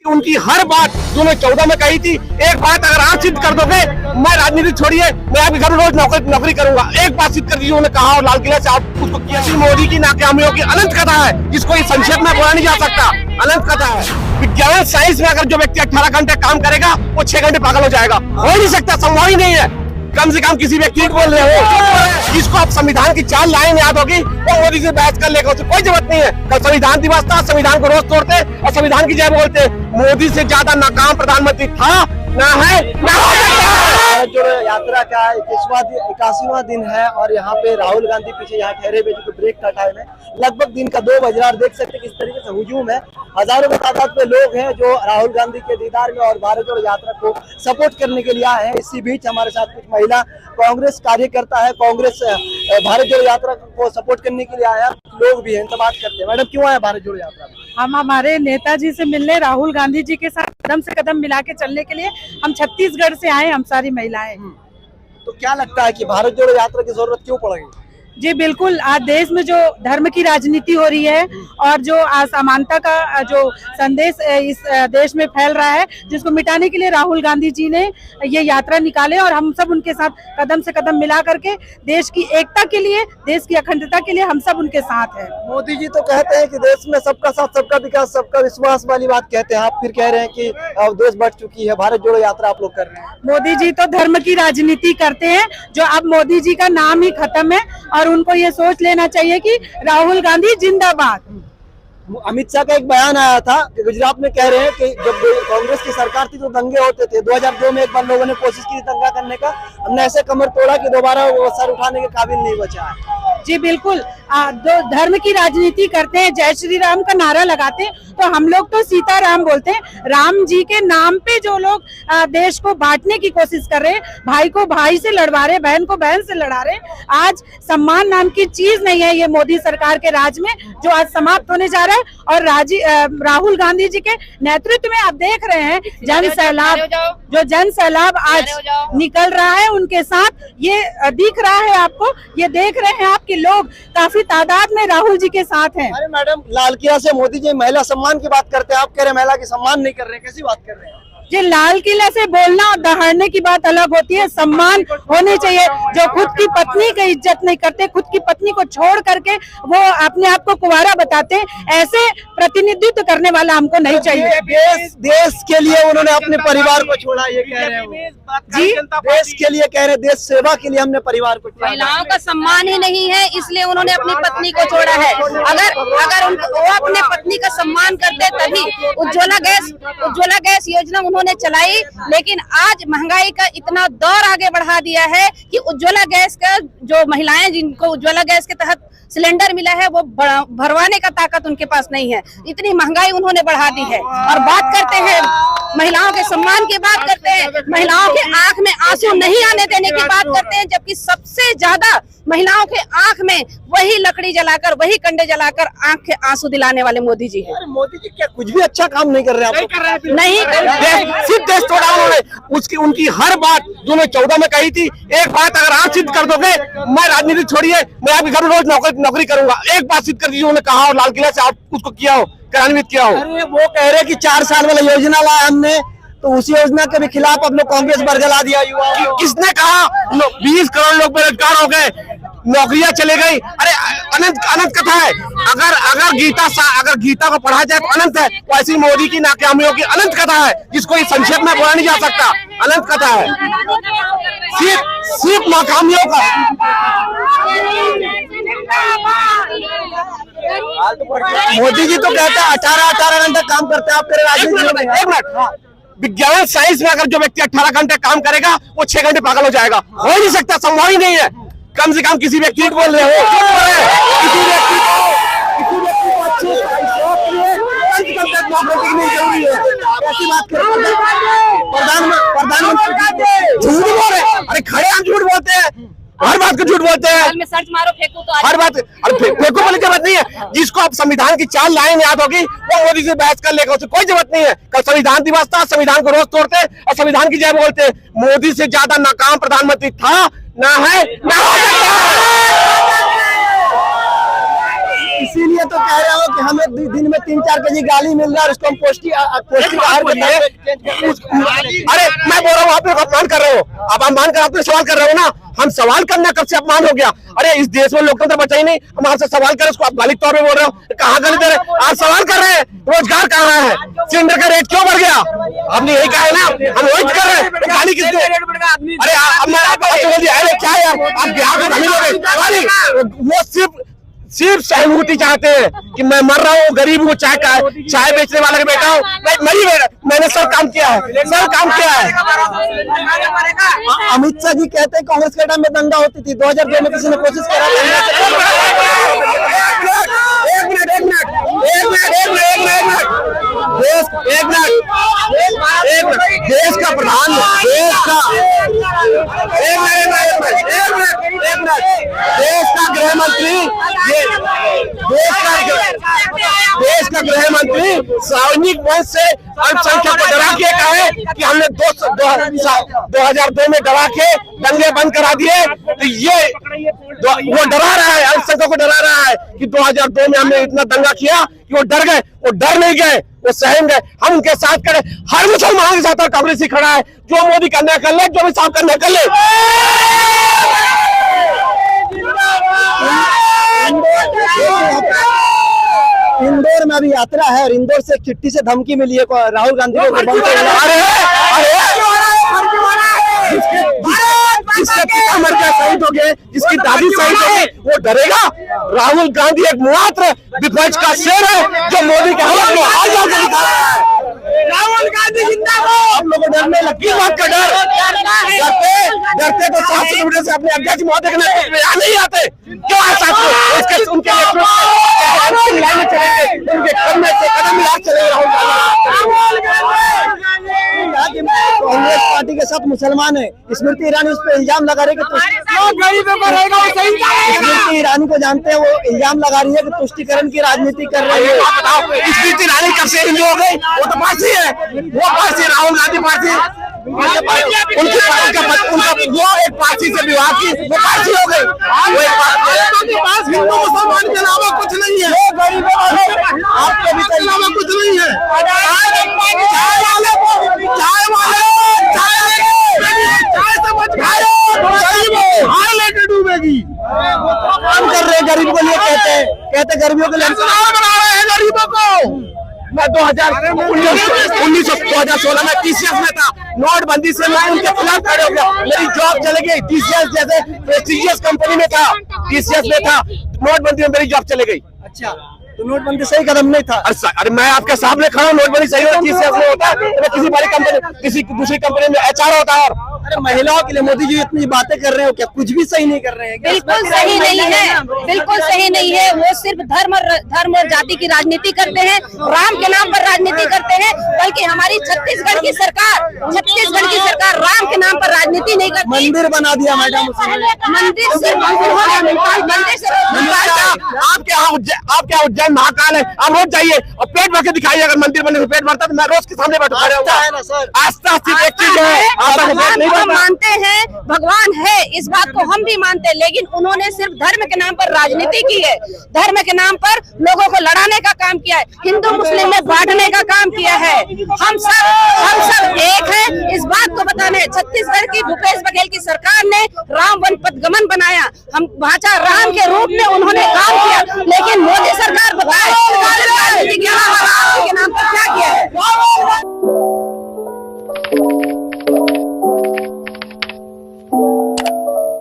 उनकी हर बात जो मैं 14 में कही थी, एक बात अगर आप सिद्ध कर दोगे, मैं राजनीति छोड़िए, मैं आपके घर में रोज नौकरी करूंगा। एक बात सिद्ध कर दीजिए, उन्होंने कहा और लाल किले से आप उसको किया। मोदी की नाकामियों की अनंत कथा है, जिसको इस संक्षेप में बोला नहीं जा सकता। अनंत कथा है। विज्ञान साइंस में अगर जो व्यक्ति 18 घंटे काम करेगा, वो 6 घंटे पागल हो जाएगा। हो नहीं सकता, संभव ही नहीं है। कम से कम किसी व्यक्ति को बोल रहे हो जिसको आप संविधान की 4 लाइन याद होगी, वो मोदी से बहस कर लेगा, उसे कोई जरूरत नहीं है। कल संविधान दिवस था, संविधान को रोज तोड़ते और संविधान की जय बोलते। मोदी से ज्यादा नाकाम प्रधानमंत्री था, ना है, ना हो सकता। जो यात्रा का 81वां दिन है और यहाँ पे राहुल गांधी पीछे यहाँ ठहरे हुए, जो ब्रेक का टाइम है, लगभग दिन का 2 बज रहा है। देख सकते हैं किस तरीके से हुजूम है। हजारों की तादाद में लोग हैं जो राहुल गांधी के दीदार में और भारत जोड़ो यात्रा को सपोर्ट करने के लिए आए हैं। इसी बीच हमारे साथ कुछ महिला कांग्रेस कार्यकर्ता है, कांग्रेस भारत जोड़ो यात्रा को सपोर्ट करने के लिए आया लोग भी हैं। इनसे बात करते हैं। मैडम, क्यों आए भारत जोड़ो यात्रा में? हम हमारे नेताजी से मिलने, राहुल गांधी जी के साथ कदम से कदम मिला के चलने के लिए हम छत्तीसगढ़ से आए, हम सारी महिलाएं। तो क्या लगता है कि भारत जोड़ो यात्रा की जरूरत क्यों पड़ेगी? जी बिल्कुल, आज देश में जो धर्म की राजनीति हो रही है और जो असमानता का जो संदेश इस देश में फैल रहा है, जिसको मिटाने के लिए राहुल गांधी जी ने ये यात्रा निकाले और हम सब उनके साथ कदम से कदम मिला करके देश की एकता के लिए, देश की अखंडता के लिए हम सब उनके साथ हैं। मोदी जी तो कहते हैं कि देश में सबका साथ, सबका विकास, सबका विश्वास वाली बात कहते हैं। आप फिर कह रहे हैं कि अब देश बढ़ चुकी है, भारत जोड़ो यात्रा आप लोग कर रहे हैं। मोदी जी तो धर्म की राजनीति करते हैं, जो अब मोदी जी का नाम ही खत्म है और उनको ये सोच लेना चाहिए कि राहुल गांधी जिंदाबाद। अमित शाह का एक बयान आया था कि गुजरात में कह रहे हैं कि जब कांग्रेस की सरकार थी तो दंगे होते थे। 2002 में एक बार लोगों ने कोशिश की दंगा करने का, हमने ऐसे कमर तोड़ा कि दोबारा वो सर उठाने के काबिल नहीं बचा है। जी बिल्कुल, जो धर्म की राजनीति करते हैं, जय श्री राम का नारा लगाते हैं, तो हम लोग तो सीताराम बोलते हैं। राम जी के नाम पे जो लोग देश को बांटने की कोशिश कर रहे हैं, भाई को भाई से लड़वा रहे, बहन को बहन से लड़ा रहे, आज सम्मान नाम की चीज नहीं है ये मोदी सरकार के राज में, जो आज समाप्त होने जा रहा है। और राहुल गांधी जी के नेतृत्व में आप देख रहे हैं जन सैलाब आज निकल रहा है उनके साथ, ये दिख रहा है आपको, ये देख रहे हैं आप कि लोग काफी तादाद में राहुल जी के साथ हैं। अरे मैडम, लाल किला से मोदी जी महिला सम्मान की बात करते हैं, आप कह रहे हैं महिला की सम्मान नहीं कर रहे हैं, कैसी बात कर रहे हैं? जी, लाल किला से बोलना और दहाड़ने की बात अलग होती है। सम्मान होनी चाहिए। जो खुद की पत्नी की इज्जत नहीं करते, खुद की पत्नी को छोड़ करके वो अपने आप को कुंवारा बताते हैं, ऐसे प्रतिनिधित्व करने वाला हमको नहीं चाहिए। देश के लिए उन्होंने अपने परिवार को छोड़ा, ये कह रहे हैं जी, देश के लिए कह रहे, देश सेवा के लिए हमने परिवार को छोड़ा। महिलाओं का सम्मान ही नहीं है, इसलिए उन्होंने अपनी पत्नी को छोड़ा है। अगर वो अपने पत्नी का सम्मान करते तभी उज्ज्वला गैस योजना उन्होंने चलाई, लेकिन आज महंगाई का इतना दौर आगे बढ़ा दिया है कि उज्ज्वला गैस का जो महिलाएं जिनको उज्ज्वला गैस के तहत सिलेंडर मिला है, वो भरवाने का ताकत उनके पास नहीं है। इतनी महंगाई उन्होंने बढ़ा दी है। और बात करते हैं महिलाओं के सम्मान की, बात करते हैं महिलाओं के आंख में आंसू नहीं आने देने की बात करते हैं, जबकि सबसे ज्यादा महिलाओं के आंख में वही लकड़ी जलाकर, वही कंडे जलाकर आंख के आंसू दिलाने वाले मोदी जी है। मोदी जी क्या कुछ भी अच्छा काम नहीं कर रहे हैं? नहीं सिर्फ देश तोड़ा उन्होंने। उनकी हर बात जो मैं 14 में कही थी, एक बात अगर आप सिद्ध कर दोगे, मैं राजनीति छोड़िए, मैं आपके घर में रोज नौकरी करूंगा। एक बात सिद्ध कर दीजिए, उन्होंने कहा और लाल किला से आप उसको किया हो, कार्यान्वित किया हो। अरे वो कह रहे कि 4 साल वाला योजना लाया हमने, तो उसी योजना के भी खिलाफ अब लोग कांग्रेस बरगला दिया युवाओं। किसने कहा 20 करोड़ लोग बेरोजगार हो गए, नौकरियां चले गई? अरे अनंत कथा है। अगर गीता को पढ़ा जाए तो अनंत है, तो ऐसी मोदी की नाकामियों की अनंत कथा है, जिसको इस संक्षेप में बोला नहीं जा सकता। अनंत कथा है, सिर्फ नाकामियों का। मोदी जी तो कहते हैं 18 घंटे काम करते हैं, आप कह रहे एक मिनट, विज्ञान साइंस में अगर जो व्यक्ति 18 घंटे काम करेगा, वो 6 घंटे पागल हो जाएगा। हो नहीं सकता, संभव ही नहीं है। कम से कम किसी व्यक्ति को बोल रहे हो, किसी व्यक्ति को अच्छे जरूरी है, ऐसी बात करें। प्रधानमंत्री झूठ बोल रहे हैं। अरे खड़े हम झूठ बोलते हैं, हर बात को झूठ बोलते हैं। में सर्च मारो, फेंको तो हर बात, फेंको बोलने की बात नहीं है। जिसको आप संविधान की 4 लाइन याद होगी, वो मोदी से बहस कर लेगा, उसे कोई जरूरत नहीं है। कल संविधान दिवस था, संविधान को रोज तोड़ते और संविधान की जय बोलते। मोदी से ज्यादा नाकाम प्रधानमंत्री था, ना है, ना हो सकता। इसीलिए तो कह रहे हो कि हमें दिन में 3-4 केजी गाली मिल रहा है और उसको हम पौष्टिक आहार के तौर पे अरे मैं बोल रहा हूँ, आप लोग अपमान कर रहे हो, आप अपमान कर, आप लोग सवाल कर रहे हो ना। हम सवाल करना कब से अपमान हो गया? अरे इस देश में लोकतंत्र बचा ही नहीं, हमारे से सवाल करें, उसको आप गाली तौर पे बोल रहे हो। कहाँ गाली दे रहे हैं? आप सवाल कर रहे हैं, रोजगार कहाँ है, सिलेंडर का रेट क्यों बढ़ गया? आपने यही कहा है ना, हम वही कर रहे हैं, गाली किसने? अरे अब मैं आपको बोल दिया, अरे क्या है आप बिहार में धनी लोग, वो सिर्फ सहानुभूति चाहते हैं कि मैं मर रहा हूँ, गरीब हूँ, चाय बेचने वाला का बेटा हूँ, मैंने सब काम किया है, सब काम किया है। अमित शाह जी कहते हैं कांग्रेस के टाइम में दंगा होती थी, 2002 में किसी ने कोशिश करा? देश का प्रधान, देश का गृह मंत्री, देश का गृह मंत्री सार्वजनिक मंच से अल्पसंख्यक को डरा के कहा है कि हमने 2002 में डरा के दंगे बंद करा दिए। तो ये वो डरा रहा है, अल्पसंख्यक को डरा रहा है कि 2002 में हमने इतना दंगा किया कि वो डर गए। वो डर नहीं गए, वो सहम गए। हम उनके साथ खड़े, हर मुसलमान के साथ कांग्रेस ही खड़ा है। जो मोदी करना कर ले, जो भी साहब करना कर ले। इंदौर में अभी यात्रा है और इंदौर से चिट्ठी से धमकी मिली है राहुल गांधी को। जिसके पिता मर गया, शहीद हो गए, जिसकी दादी शहीद हो गई, वो डरेगा? राहुल गांधी एक मात्र विपक्ष का शेर है जो मोदी के हाथ में हाथ डाल के दिखा रहा है। राहुल गांधी जिंदाबाद। हम लोगों को डरने लगी, बात का डर, डरते तो 7 किलोमीटर से अपने अध्यक्ष महोदय के नेतृत्व नहीं आते। क्यों ऐसा? उनके उनके कदम मिला चले राहुल गांधी। कांग्रेस पार्टी के साथ मुसलमान है। स्मृति ईरानी उस पर इल्जाम लगा रही है कि स्मृति ईरानी को जानते हैं, वो इल्जाम लगा रही है कि तुष्टीकरण की राजनीति कर रही है। स्मृति ईरानी कब से हिंदू हो गई? वो तो पार्टी है, वो पार्टी राहुल गांधी पार्टी, उनकी पार्टी का वो एक पार्टी से विवाह की, वो पार्टी हो गई। वो एक पार्टी, हिंदू मुसलमान के अलावा कुछ नहीं है, आपके भी तो अलावा कुछ नहीं है। डूबेगी। काम कर रहे हैं गरीब को लिए, कहते गरीबों के लिए बना रहे हैं गरीबों को। मैं 2016 में टीसीएस में था, नोटबंदी से मैं उनके खिलाफ खड़े हो गया, मेरी जॉब चले गई। टीसीएस जैसे प्रेस्टिजियस कंपनी में था, टीसीएस में था, नोटबंदी में मेरी जॉब चले गई। अच्छा, तो नोटबंदी सही कदम नहीं था? अरे मैं आपके सामने खड़ा हूँ, नोटबंदी सही होता, टीसीएस में होता है, किसी बड़ी कंपनी, किसी दूसरी कंपनी में एचआर होता है। अरे महिलाओं के लिए मोदी जी इतनी बातें कर रहे हो, क्या कुछ भी सही नहीं कर रहे हैं? बिल्कुल सही नहीं है, बिल्कुल सही नहीं है। वो सिर्फ धर्म और जाति की राजनीति करते हैं, राम के नाम पर राजनीति करते हैं। बल्कि हमारी छत्तीसगढ़ की सरकार राम के नाम पर राजनीति नहीं करती। मंदिर बना दिया मैडम, मंदिर सिर्फ आपके यहाँ उज्जैन महाकाल है, आप रोज जाइए और पेट भर के दिखाइए। अगर मंदिर बनने से पेट भरता तो मैं रोज के सामने बैठा रहूंगा। आस्था सिर्फ एक चीज है, हम मानते हैं भगवान है, इस बात को हम भी मानते हैं, लेकिन उन्होंने सिर्फ धर्म के नाम पर राजनीति की है, धर्म के नाम पर लोगों को लड़ाने का काम किया है, हिंदू मुस्लिम में बांटने का काम किया है। हम सब एक हैं, इस बात को बताने। छत्तीसगढ़ की भूपेश बघेल की सरकार ने राम वन पथगमन बनाया, हम भाषा राम के रूप में उन्होंने काम किया, लेकिन मोदी सरकार बताए राजनीति के नाम पर क्या किया है।